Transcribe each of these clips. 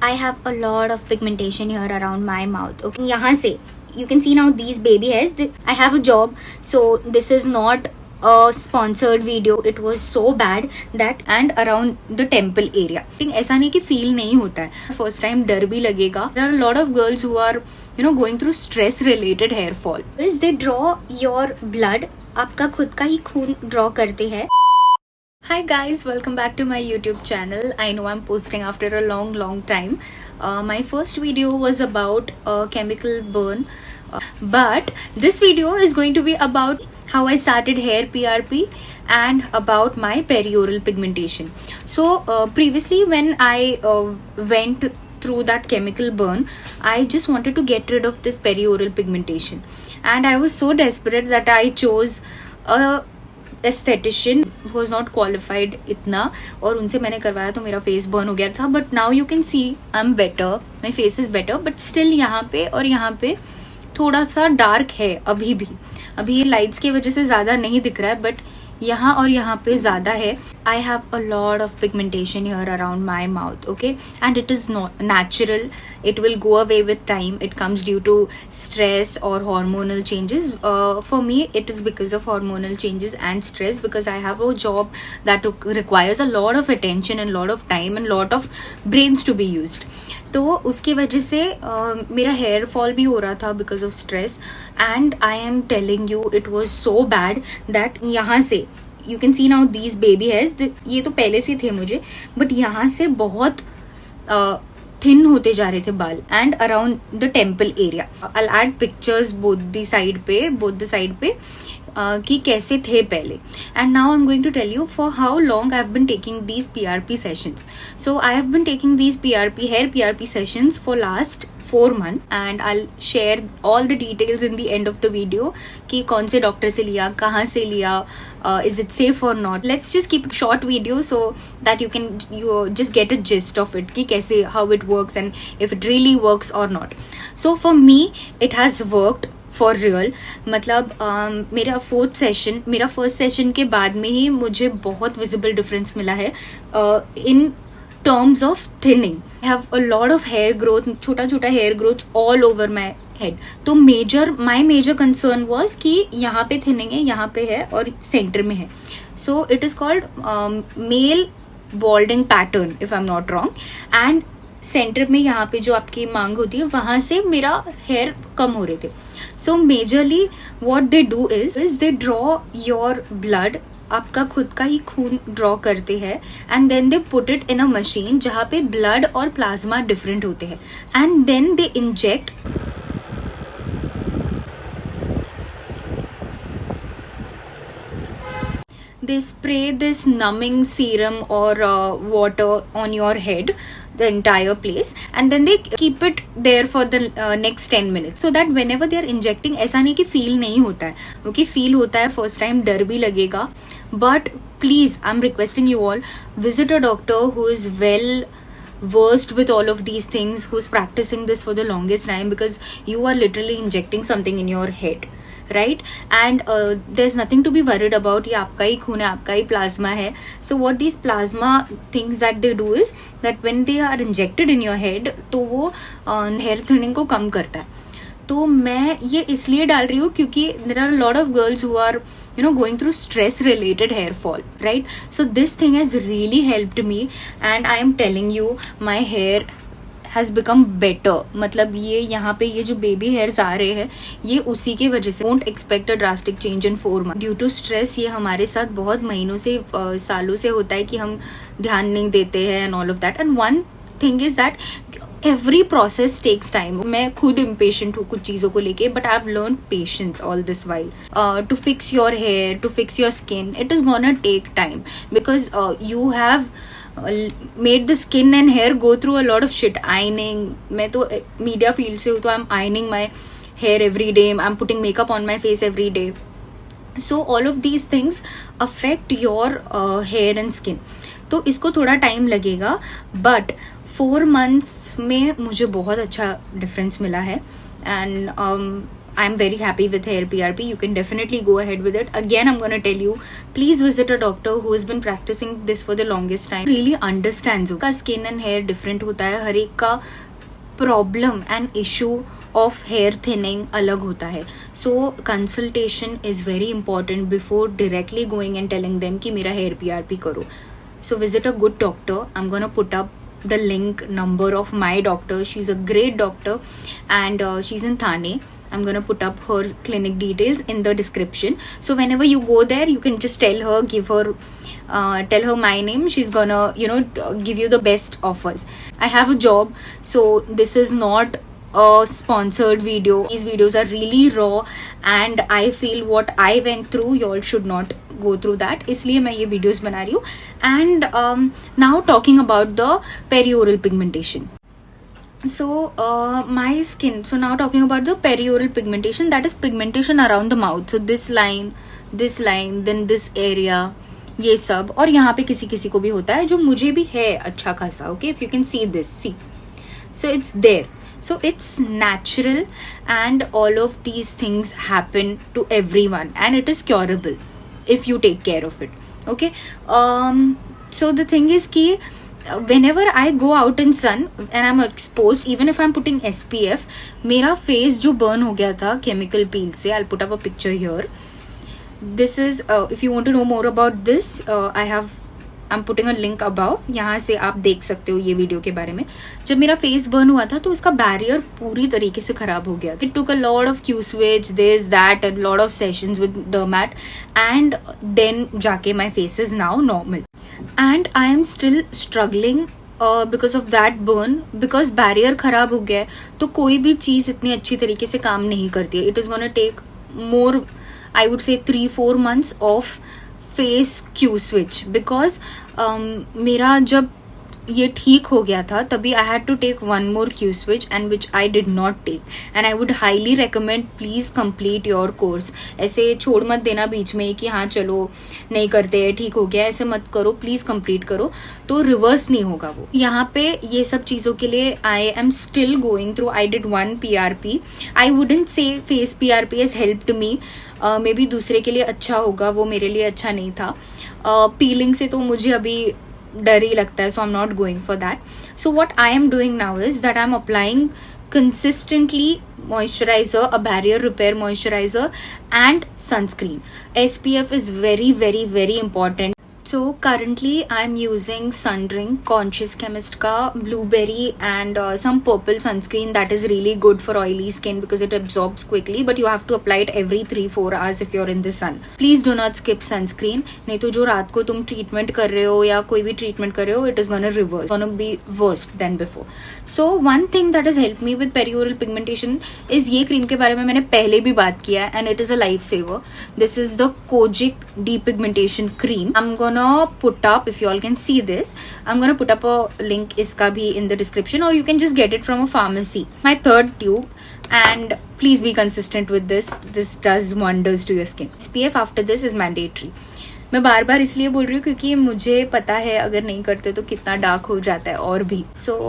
I have a lot of pigmentation here around my mouth. Okay, यहाँ से you can see now these baby hairs. I have a job, so this is not a sponsored video. It was so bad that and around the temple area. ऐसा नहीं कि feel नहीं होता है. First time डर भी लगेगा. There are a lot of girls who are going through stress related hair fall. Is they draw your blood. आपका खुद का ही खून draw करते हैं. Hi guys, welcome back to my YouTube channel. I know I'm posting after a long time. My first video was about a chemical burn, but this video is going to be about how I started hair PRP and about my perioral pigmentation. So previously when I went through that chemical burn, I just wanted to get rid of this perioral pigmentation, and I was so desperate that I chose a esthetician was not qualified इतना, और उनसे मैंने करवाया तो मेरा face burn हो गया था. But now you can see I am better, my face is better, but still यहाँ पे और यहाँ पे थोड़ा सा डार्क है अभी भी. अभी ये लाइट्स की वजह से ज़्यादा नहीं दिख रहा है, बट यहाँ और यहाँ पे ज़्यादा है. I have a lot of pigmentation here around my mouth. Okay, and it is not natural. It will go away with time. It comes due to stress or hormonal changes. For me, it is because of hormonal changes and stress, because I have a job that requires a lot of attention and lot of time and lot of brains to be used. तो उसकी वजह से मेरा hair fall भी हो रहा था because of stress, and I am telling you it was so bad that यहाँ से you can see now these baby hairs. ये तो पहले से थे मुझे, but यहाँ से बहुत थिन होते जा रहे थे बाल, and around the temple area. I add pictures both the side पे कि कैसे थे पहले. And now I am going to tell you for how long I have been taking these PRP sessions. So I have been taking these hair PRP sessions for last 4 months, and I'll share all the details in the end of the video कि कौन से doctor से लिया, कहाँ से लिया, is it safe or not. Let's just keep it short video so that you just get a gist of it कि कैसे, how it works and if it really works or not. So for me it has worked for real. मतलब मेरा first session के बाद में ही मुझे बहुत visible difference मिला है in terms of thinning. I have a lot of hair growth, छोटा hair growths all over my head. तो my major concern was कि यहाँ पे thinning है, यहाँ पे है और center में है. So it is called male balding pattern if I'm not wrong. And center में यहाँ पे जो आपकी मांग होती है वहाँ से मेरा hair कम हो रहे थे. So majorly what they do is they draw your blood. आपका खुद का ही खून ड्रॉ करते हैं, and then they put it in a machine जहाँ पे ब्लड और प्लाज्मा डिफरेंट होते हैं, and then they inject. They spray this numbing serum or water on your head, the entire place, and then they keep it there for the next 10 minutes, so that whenever they are injecting, ऐसा नहीं कि feel नहीं होता है, क्योंकि feel होता है, first time डर भी लगेगा. But please, I'm requesting you all, visit a doctor who is well versed with all of these things, who's practicing this for the longest time, because you are literally injecting something in your head, right? And there's nothing to be worried about. ये आपका ही खून है, आपका ही plasma है. So what these plasma things that they do is that when they are injected in your head, तो वो hair thinning को कम करता है. तो मैं ये इसलिए डाल रही हूँ क्योंकि there are a lot of girls who are going through stress related hair fall, right? So this thing has really helped me, and I am telling you my hair has become better. मतलब ये यहाँ पे ये जो baby hairs आ रहे हैं ये उसी के वजह से. Don't expect a drastic change in 4 months due to stress. ये हमारे साथ बहुत महीनों से सालों से होता है कि हम ध्यान नहीं देते हैं and all of that. And one thing is that every process takes time. मैं खुद impatient हूँ कुछ चीज़ों को लेके, but I've learned patience all this while. To fix your hair, to fix your skin, it is gonna take time, because you have made the skin and hair go through a lot of shit. Ironing, मैं तो media field से हूँ, तो I'm ironing my hair every day. I'm putting makeup on my face every day. So all of these things affect your hair and skin. तो इसको थोड़ा time लगेगा, but 4 months में मुझे बहुत अच्छा डिफरेंस मिला है. And I'm very happy with hair PRP. You can definitely go ahead with it. Again, I'm going to tell you, please visit a doctor who has been practicing this for the longest time. Really understands का skin and hair different होता है, हर एक का problem and issue of hair thinning अलग होता है. So consultation is very important before directly going and telling them कि मेरा hair PRP करो. So visit a good doctor. I'm going to put up the link number of my doctor. She's a great doctor and she's in Thane. I'm going to put up her clinic details in the description. So whenever you go there, you can just tell her, tell her my name. She's gonna, give you the best offers. I have a job, so this is not a sponsored video. These videos are really raw and I feel what I went through, y'all should not go through that. इसलिए मैं ये videos बना रही हूँ. And now talking about the perioral pigmentation. So my skin, so now talking about the perioral pigmentation, that is pigmentation around the mouth. So this line, then this area, ये सब. और यहाँ पे किसी किसी को भी होता है, जो मुझे भी है अच्छा खासा. Okay, if you can see this, see. So it's there. So it's natural and all of these things happen to everyone and it is curable if you take care of it. Okay. So the thing is ki whenever I go out in sun and I'm exposed, even if I'm putting SPF, मेरा face जो burn हो गया था chemical peel से, I'll put up a picture here. This is if you want to know more about this, I'm putting a link above. यहाँ से आप देख सकते हो ये वीडियो के बारे में. जब मेरा फेस बर्न हुआ था तो उसका बैरियर पूरी तरीके से खराब हो गया. It took a lot of Q-switch, this, that, and lot of sessions with dermat, and then जाके my face is now normal. And I am still struggling because of that burn, because barrier खराब हो गया है तो कोई भी चीज़ इतनी अच्छी तरीके से काम नहीं करती है. It is gonna take more, I would say 3-4 months of face Q switch, because मेरा जब ये ठीक हो गया था तभी I had to take one more Q switch and which I did not take. And I would highly recommend, please complete your course. ऐसे छोड़ मत देना बीच में कि हाँ चलो नहीं करते हैं, ठीक हो गया, ऐसे मत करो. प्लीज़ कंप्लीट करो, तो रिवर्स नहीं होगा वो. यहाँ पे ये सब चीज़ों के लिए I am still going through. I did 1 PRP. I wouldn't say face PRP has helped me. May be दूसरे के लिए अच्छा होगा, वो मेरे लिए अच्छा नहीं था. पीलिंग से तो मुझे अभी डर ही लगता है, so I am not going for that. So what I am doing now is that I am applying consistently moisturizer, a barrier repair moisturizer and sunscreen. SPF is very, very, very important. So currently I'm using Sundrink Conscious Chemist का blueberry and some purple sunscreen that is really good for oily skin because it absorbs quickly, but you have to apply it every 3-4 hours if you're in the sun. Please do not skip sunscreen. नहीं तो जो रात को तुम treatment कर रहे हो या कोई भी treatment कर रहे हो, it is gonna reverse, gonna be worse than before. So one thing that has helped me with perioral pigmentation is ये cream के बारे में मैंने पहले भी बात किया है and it is a lifesaver. This is the Kojic Depigmentation Cream. I'm gonna put up, if you all can see this, I'm gonna put up a link iska bhi in the description, or you can just get it from a pharmacy. My 3rd tube, and please be consistent with this. This does wonders to your skin. SPF after this is mandatory. मैं बार बार इसलिए बोल रही हूँ क्योंकि मुझे पता है अगर नहीं करते तो कितना डार्क हो जाता है और भी. So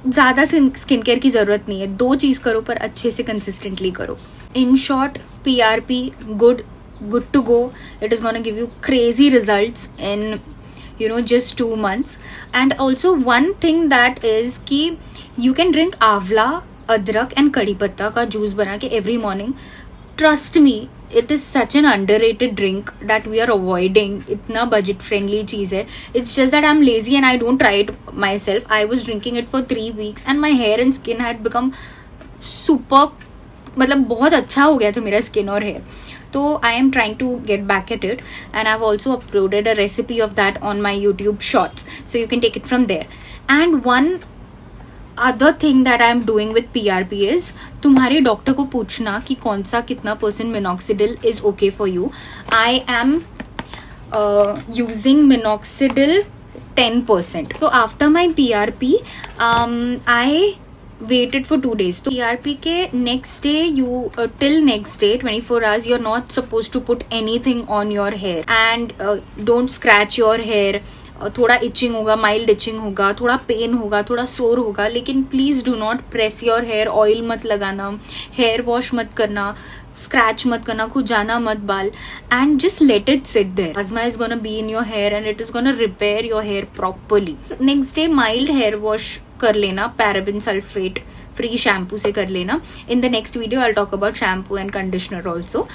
ज़्यादा स्किन केयर की ज़रूरत नहीं है. 2 चीज़ करो पर अच्छे से कंसिस्टेंटली करो. In short, PRP good to go. It is going to give you crazy results in just 2 months. And also one thing that is ki you can drink avla, adrak and kadi patta ka juice bana ke every morning. Trust me, it is such an underrated drink that we are avoiding. Itna budget friendly cheez hai. It's just that I'm lazy and I don't try it myself. I was drinking it for 3 weeks and my hair and skin had become super, मतलब बहुत अच्छा हो गया था मेरा skin और hair. So I am trying to get back at it, and I've also uploaded a recipe of that on my YouTube shorts, so you can take it from there. And one other thing that I am doing with PRP is तुम्हारे doctor को पूछना कि कौन सा कितना % minoxidil is okay for you. I am using minoxidil 10%. So after my PRP, I waited for 2 days. So PRP के next day, till next day 24 hours you're not supposed to put anything on your hair, and don't scratch your hair, थोड़ा itching होगा, mild itching होगा, थोड़ा pain होगा, थोड़ा sore होगा, लेकिन please do not press your hair, oil मत लगाना, हेयर वॉश मत करना, स्क्रैच मत करना, खुजाना मत बाल, and just let it sit there. Plasma is gonna be in your hair and it is gonna repair your hair properly. Next day mild hair wash कर लेना, पैराबिन सल्फेट फ्री शैम्पू से कर लेना. In the next video I will talk about shampoo and conditioner also.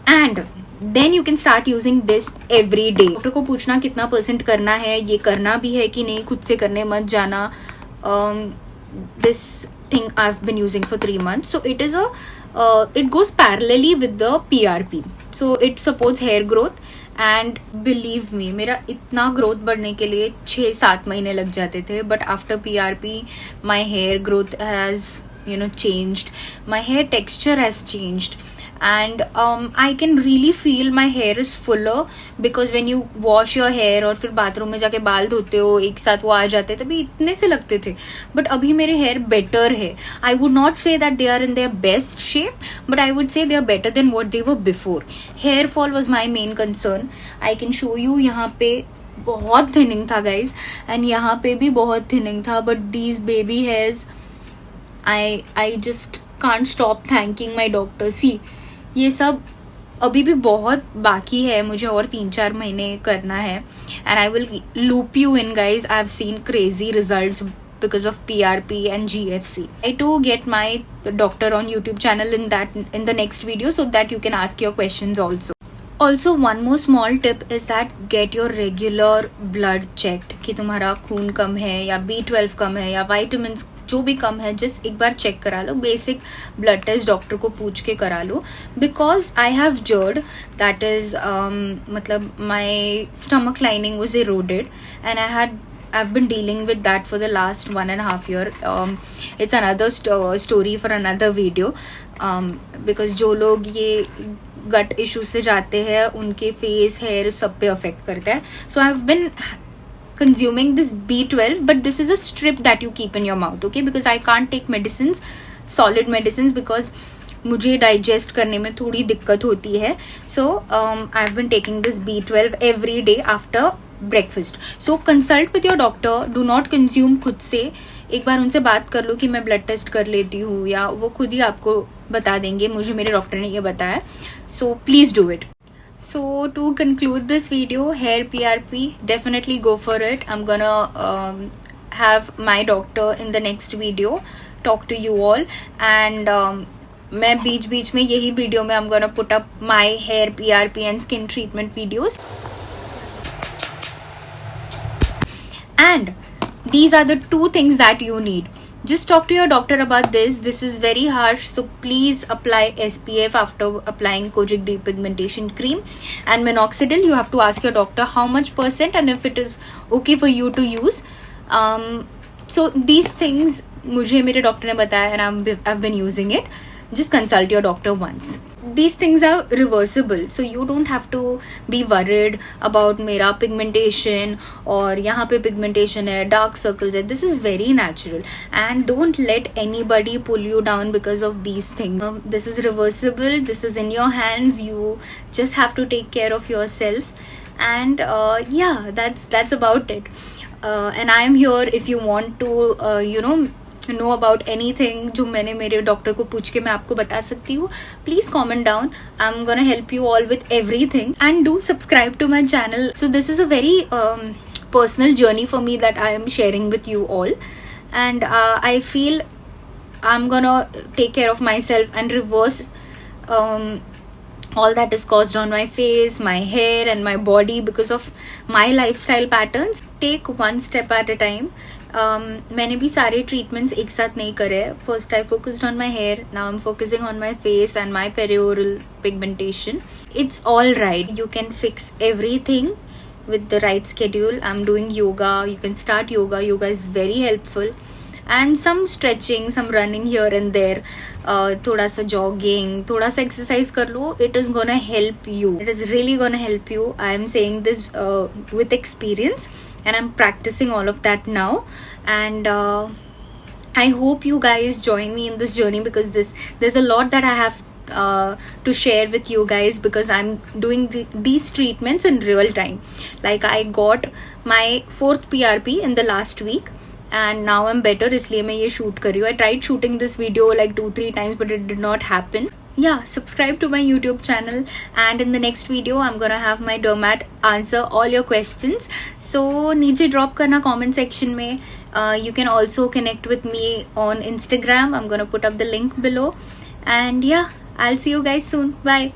And then you can start using this every day. Doctor को पूछना कितना % करना है, ये करना भी है कि नहीं, खुद से करने मत जाना. This thing I've been using for 3 months. So it is it goes parallelly with the PRP. So it supports hair growth and believe me, मेरा इतना growth बढ़ने के लिए 6-7 महीने लग जाते थे. But after PRP, my hair growth has changed. My hair texture has changed. And I can really feel my hair is fuller because when you wash your hair और फिर बाथरूम में जाके बाल धोते हो एक साथ वो आ जाते, तभी इतने से लगते थे. बट अभी मेरे हेयर बेटर है. I would not say that they are in their best shape, but I would say they are better than what they were before. Hair fall was my main concern. I can show you, यहाँ पे बहुत thinning था guys, and यहाँ पे भी बहुत thinning था. But these baby hairs, I just can't stop thanking my doctor. See, ये सब अभी भी बहुत बाकी है, मुझे और 3-4 महीने करना है. And I will loop you in guys. I have seen crazy results because of PRP and GFC. I to get my doctor on YouTube channel in the next video so that you can ask your questions also. Also one more small tip is that get your regular blood checked कि तुम्हारा खून कम है या B12 कम है या vitamins जो भी कम है, जस्ट एक बार चेक करा लो. बेसिक ब्लड टेस्ट डॉक्टर को पूछ के करा लो. Because I have heard that is मतलब my stomach lining was eroded and I've been dealing with that for the last 1.5 year. It's another story for another video. Because जो लोग ये गट issue से जाते हैं उनके फेस, हेयर सब पे अफेक्ट करता है. So I've been consuming this B12, but this is a strip that you keep in your mouth, okay? Because I can't take medicines, solid medicines, because मुझे डाइजेस्ट करने में थोड़ी दिक्कत होती है. So I've been taking this B12 every day after breakfast. So consult with your doctor. Do not consume खुद से. एक बार उनसे बात कर लो कि मैं ब्लड टेस्ट कर लेती हूँ, या वो खुद ही आपको बता देंगे मुझे मेरे डॉक्टर ने ये बताया. So please do it. So to conclude this video, hair PRP, definitely go for it. I'm gonna have my doctor in the next video talk to you all. And मैं बीच में यही वीडियो में I'm gonna put up my hair PRP and skin treatment videos. And these are the 2 things that you need. Just talk to your doctor about this. This is very harsh, so please apply SPF after applying Kojic depigmentation cream. And minoxidil, you have to ask your doctor how much % and if it is okay for you to use. So these things मुझे मेरे doctor ने बताया and I've been using it. Just consult your doctor once. These things are reversible, so you don't have to be worried about मेरा pigmentation और यहाँ पे pigmentation है, dark circles है. This is very natural, and don't let anybody pull you down because of these things. This is reversible. This is in your hands. You just have to take care of yourself, and yeah, that's about it. And I am here if you want to know about anything जो मैंने मेरे doctor को पूछ के मैं आपको बता सकती हूँ. Please comment down. I am gonna help you all with everything, and do subscribe to my channel. So this is a very personal journey for me that I am sharing with you all, and I feel I'm gonna take care of myself and reverse all that is caused on my face, my hair and my body because of my lifestyle patterns. Take one step at a time. मैंने भी सारे treatments एक साथ नहीं करे. First I focused on my hair, now I am focusing on my face and my perioral pigmentation. It's all right. You can fix everything with the right schedule. I'm doing yoga. You can start yoga. Yoga is very helpful. And some stretching, some running here and there. थोड़ा सा jogging, थोड़ा सा exercise कर लो. It is gonna help you. It is really gonna help you. I am saying this with experience, and I'm practicing all of that now. And I hope you guys join me in this journey because there's a lot that I have to share with you guys, because I'm doing these treatments in real time. Like I got my 4th PRP in the last week and now I'm better, इसलिए मैं ये shoot कर रही हूँ. I tried shooting this video like 2-3 times but it did not happen. Yeah, subscribe to my YouTube channel, and in the next video I'm gonna have my dermat answer all your questions. So नीचे drop करना comment section में. You can also connect with me on Instagram. I'm gonna put up the link below. And yeah, I'll see you guys soon. Bye.